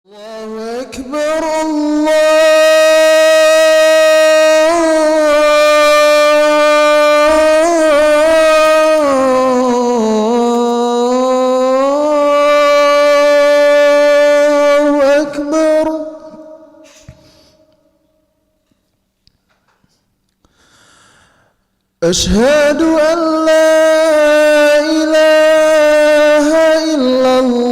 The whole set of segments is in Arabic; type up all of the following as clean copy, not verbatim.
الله أكبر الله أكبر. أشهد أن لا إله إلا الله.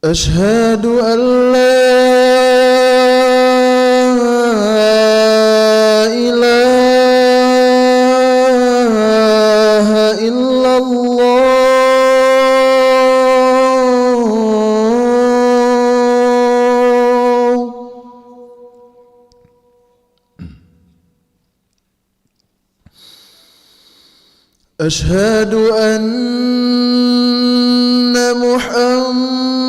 أشهد أن لا إله إلا الله. أشهد أن محمد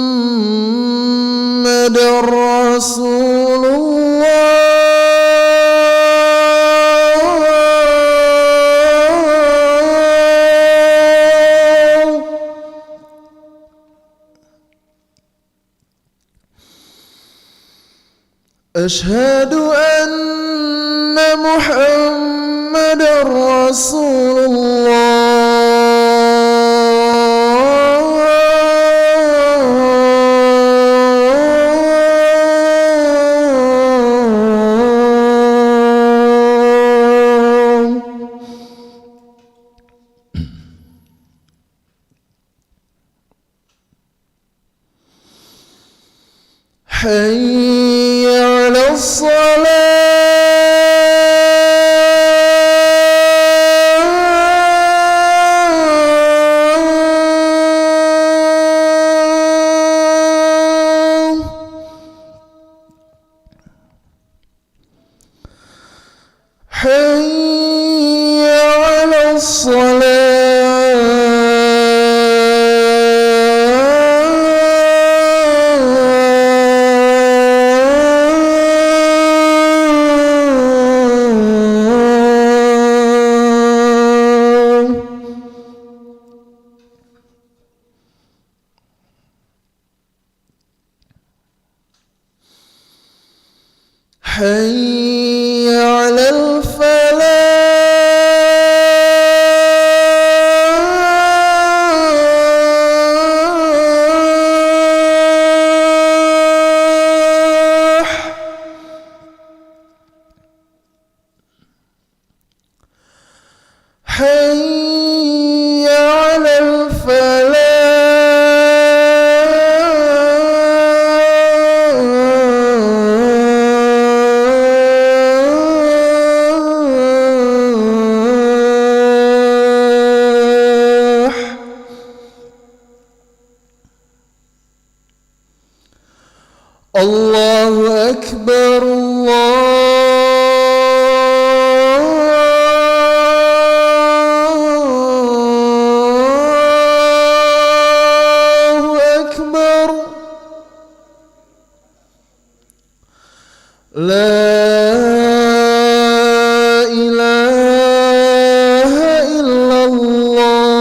رسول الله. أشهد أن محمد رسول الله. حي على الصلاة. حي على الصلاة. حي على الفلاح. حي على الفلاح. الله أكبر الله أكبر. لا إله إلا الله.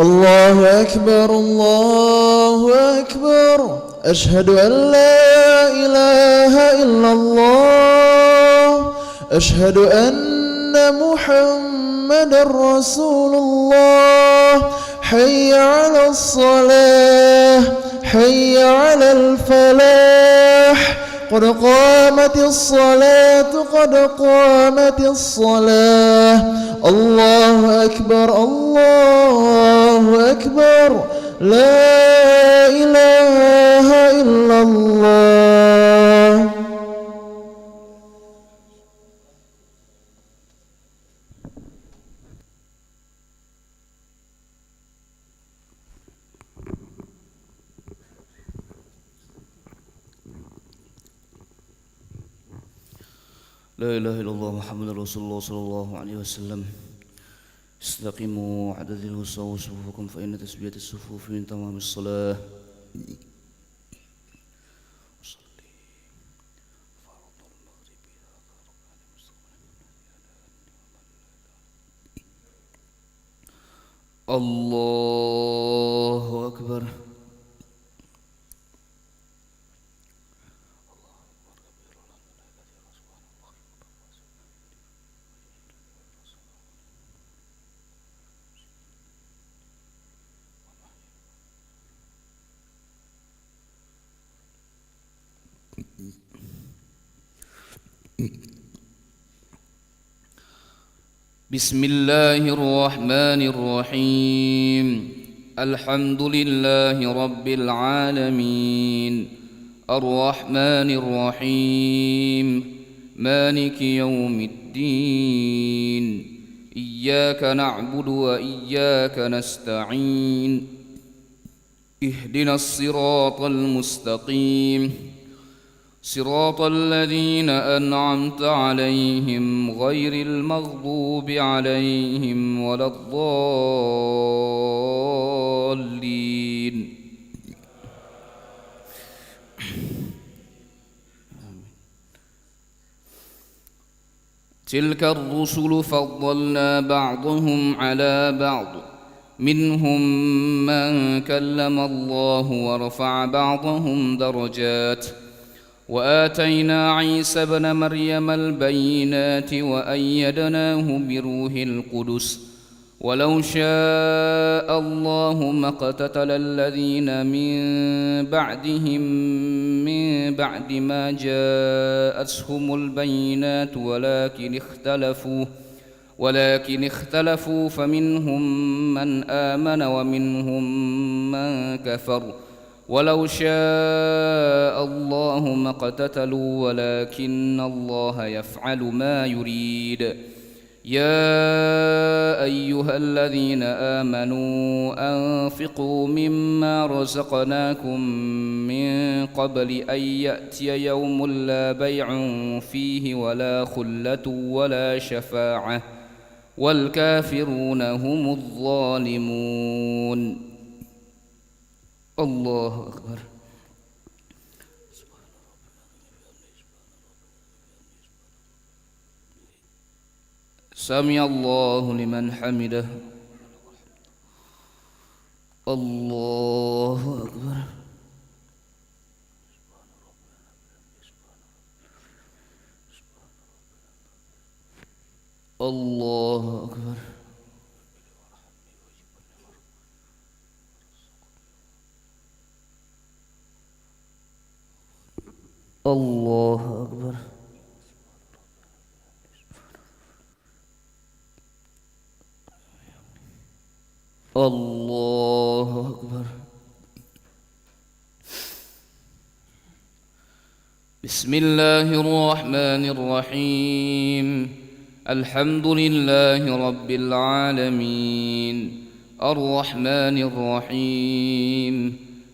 الله أكبر الله أكبر أشهد أن لا إله إلا الله أشهد أن محمدا رسول الله حي على الصلاة حي على الفلاح قد قامت الصلاة قد قامت الصلاة الله أكبر الله أكبر لا إله إلا الله. لا إله إلا الله محمد رسول الله صلى الله عليه وسلم. استقيموا واعتدلوا سووا صفوفكم فإن تسبية الصفوف من تمام الصلاة. الله أكبر. بسم الله الرحمن الرحيم. الحمد لله رب العالمين الرحمن الرحيم مالك يوم الدين إياك نعبد وإياك نستعين اهدنا الصراط المستقيم صراط الذين أنعمت عليهم غير المغضوب عليهم ولا الضالين. تلك الرسل فضلنا بعضهم على بعض منهم من كلم الله ورفع بعضهم درجات وآتينا عيسى ابن مريم البينات وأيدناه بروح القدس ولو شاء الله ما اقتتل الذين من بعدهم من بعد ما جاءتهم البينات ولكن اختلفوا فمنهم من آمن ومنهم من كفر ولو شاء الله ما اقتتلوا ولكن الله يفعل ما يريد. يا أيها الذين آمنوا أنفقوا مما رزقناكم من قبل أن يأتي يوم لا بيع فيه ولا خلة ولا شفاعة والكافرون هم الظالمون. الله أكبر. سمع الله لمن حمده. الله أكبر. الله أكبر. الله أكبر. الله أكبر. بسم الله الرحمن الرحيم. الحمد لله رب العالمين الرحمن الرحيم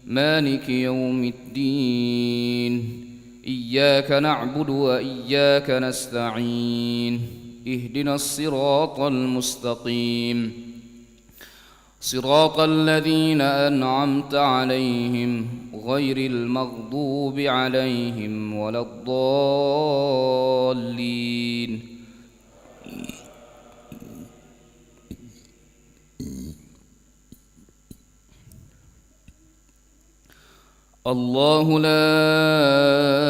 مالك يوم الدين إياك نعبد وإياك نستعين اهدنا الصراط المستقيم صراط الذين أنعمت عليهم غير المغضوب عليهم ولا الضالين. الله لا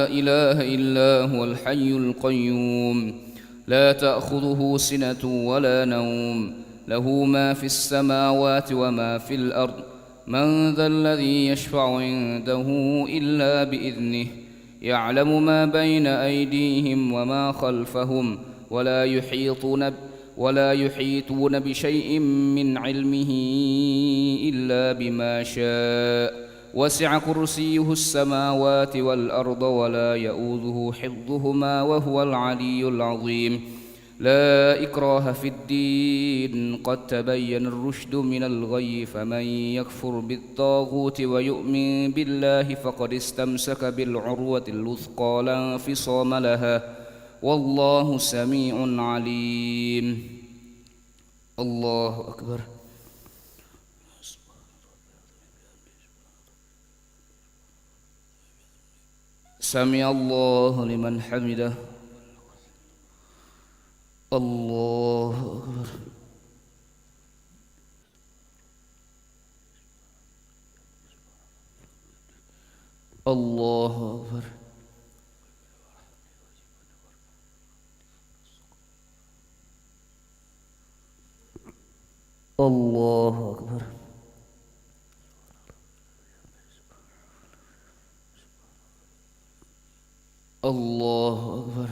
إله إلا هو الحي القيوم لا تأخذه سنة ولا نوم له ما في السماوات وما في الأرض من ذا الذي يشفع عنده إلا بإذنه يعلم ما بين أيديهم وما خلفهم ولا يحيطون بشيء من علمه إلا بما شاء وسع كرسيه السماوات والأرض ولا يؤوده حفظهما وهو العلي العظيم لا إكراه في الدين قد تبين الرشد من الغي فمن يكفر بالطاغوت ويؤمن بالله فقد استمسك بالعروة الوثقى لا انفصام لها والله سميع عليم. الله أكبر. سمع الله لمن حمده. الله أكبر. الله أكبر. الله أكبر. الله أكبر.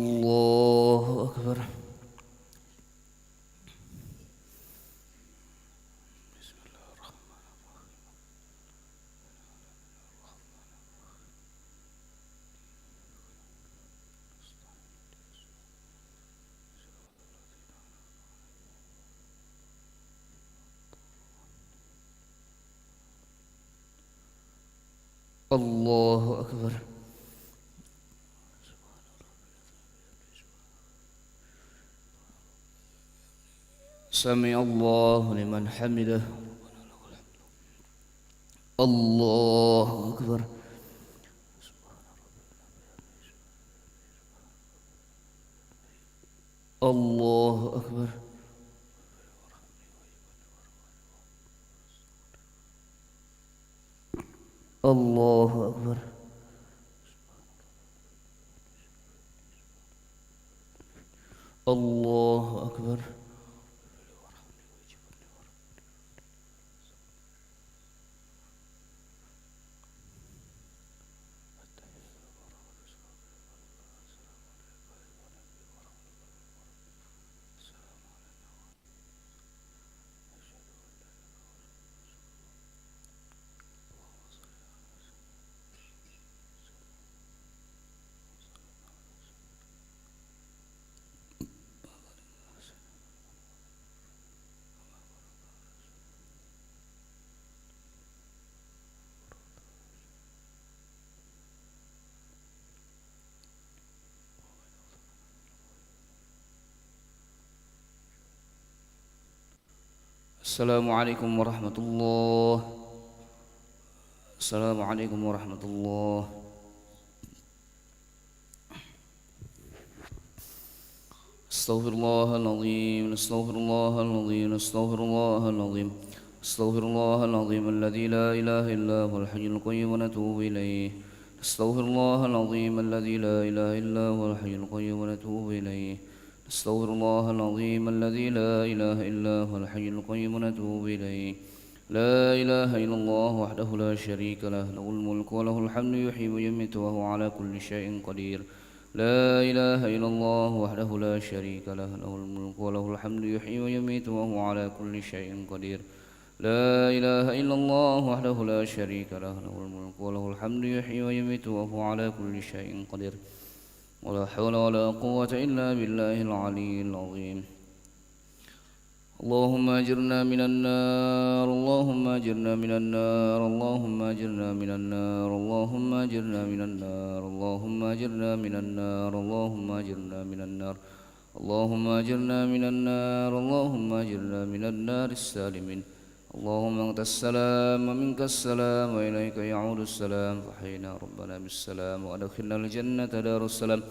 الله أكبر. الله أكبر. سمع الله لمن حمده. الله أكبر. الله أكبر. الله أكبر. الله أكبر. السلام عليكم ورحمة الله. السلام عليكم ورحمة الله. استغفر الله العظيم. استغفر الله العظيم. استغفر الله العظيم. استغفر الله العظيم الذي لا إله إلا هو الحي القيوم ونتوب إليه. استغفر الله العظيم الذي لا إله إلا هو الحي القيوم ونتوب إليه. استغفر الله العظيم الذي لا إله إلا هو الحي القيوم ونتوب إليه. لا إله إلا الله وحده لا شريك له له الملك وله الحمد يحيي ويميت وهو على كل شيء قدير. لا إله إلا الله وحده لا شريك له له الملك وله الحمد يحيي ويميت وهو على كل شيء قدير. لا إله إلا الله وحده لا شريك له له الملك وله الحمد يحيي ويميت وهو على كل شيء قدير. ولا حول ولا قوة إلا بالله العلي العظيم. اللهم أجرنا من النار. اللهم أجرنا من النار. اللهم أجرنا من النار. اللهم أجرنا من النار. اللهم أجرنا من النار. اللهم أجرنا من النار. اللهم أجرنا من النار، اللهم أجرنا من النار السالمين. اللهم أنت السلام ومنك السلام وإليك يعود السلام، فحينا ربنا بالسلام وأدخلنا الجنة دار السلام.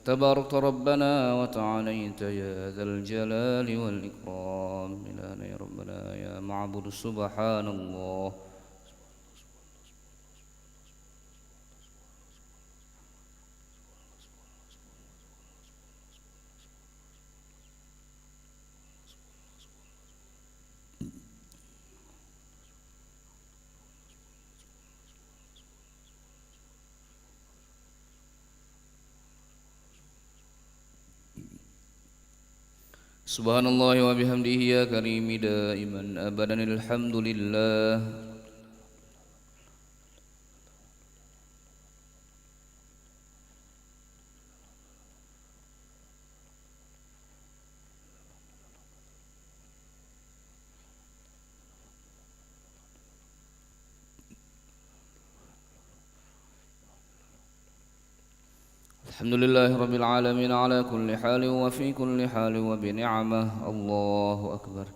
تباركت ربنا وتعاليت يا ذا الجلال والإكرام. إلهنا يا ربنا يا معبود سبحان الله. سبحان الله وبحمده يا كريم دائما أبدا الحمد لله. الحمد لله رب العالمين على كل حال وفي كل حال وبنعمة. الله أكبر.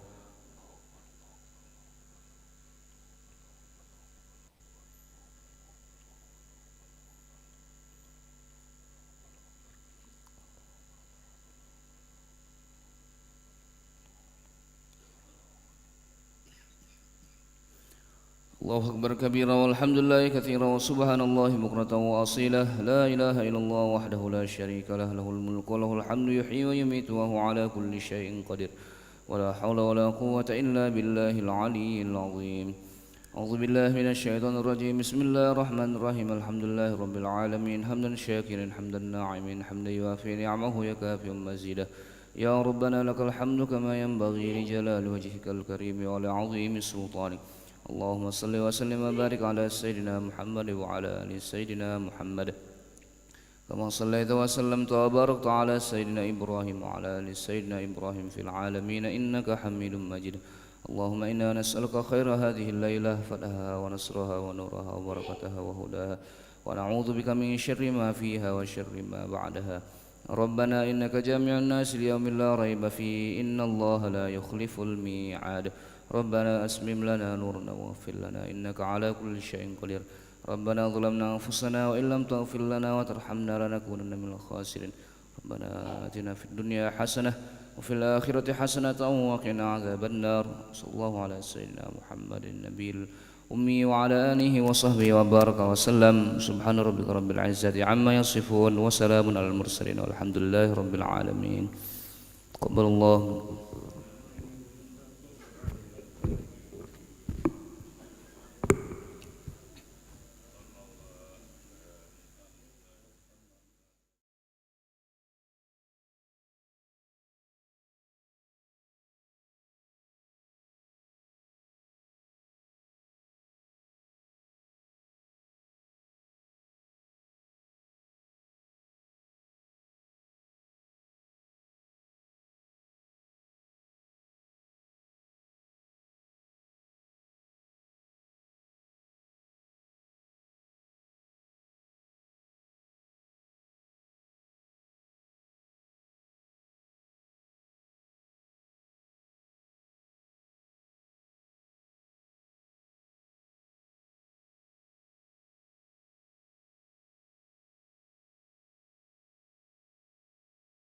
الله أكبر كبيرا والحمد لله كثيرا وسبحان الله بكرة وأصيلا. لا إله إلا الله وحده لا شريك له، له الملك وله الحمد يحيي ويميت وهو على كل شيء قدير. ولا حول ولا قوة إلا بالله العلي العظيم. أعوذ بالله من الشيطان الرجيم. بسم الله الرحمن الرحيم. الحمد لله رب العالمين حمدا شاكرا حمدا ناعمين حمدا يوافي نعمه يكافئ مزيدا. يا ربنا لك الحمد كما ينبغي لجلال وجهك الكريم ولعظيم سلطانك. اللهم صل وسلم وبارك على سيدنا محمد وعلى آل سيدنا محمد كما صليت وسلمت وباركت على سيدنا إبراهيم وعلى آل سيدنا إبراهيم في العالمين إنك حميد مجيد. اللهم إنا نسألك خير هذه الليلة فتحها ونصرها ونورها وبركتها وهداها، ونعوذ بك من شر ما فيها وشر ما بعدها. ربنا إنك جامع الناس ليوم لا ريب فيه، إن الله لا يخلف الميعاد. ربنا أسمم لنا نورنا واغفر لنا إنك على كل شيء قدير. ربنا ظلمنا أنفسنا وإن لم تغفر لنا وترحمنا لنكونن من الخاسرين. ربنا آتنا في الدنيا حسنة وفي الآخرة حسنة وقنا عذاب النار. صلى الله على سيدنا محمد النبي الأمي وعلى آله وصحبه وبارك وسلم. سبحان ربك رب العزة عما يصفون وسلام على المرسلين والحمد لله رب العالمين. تقبل الله.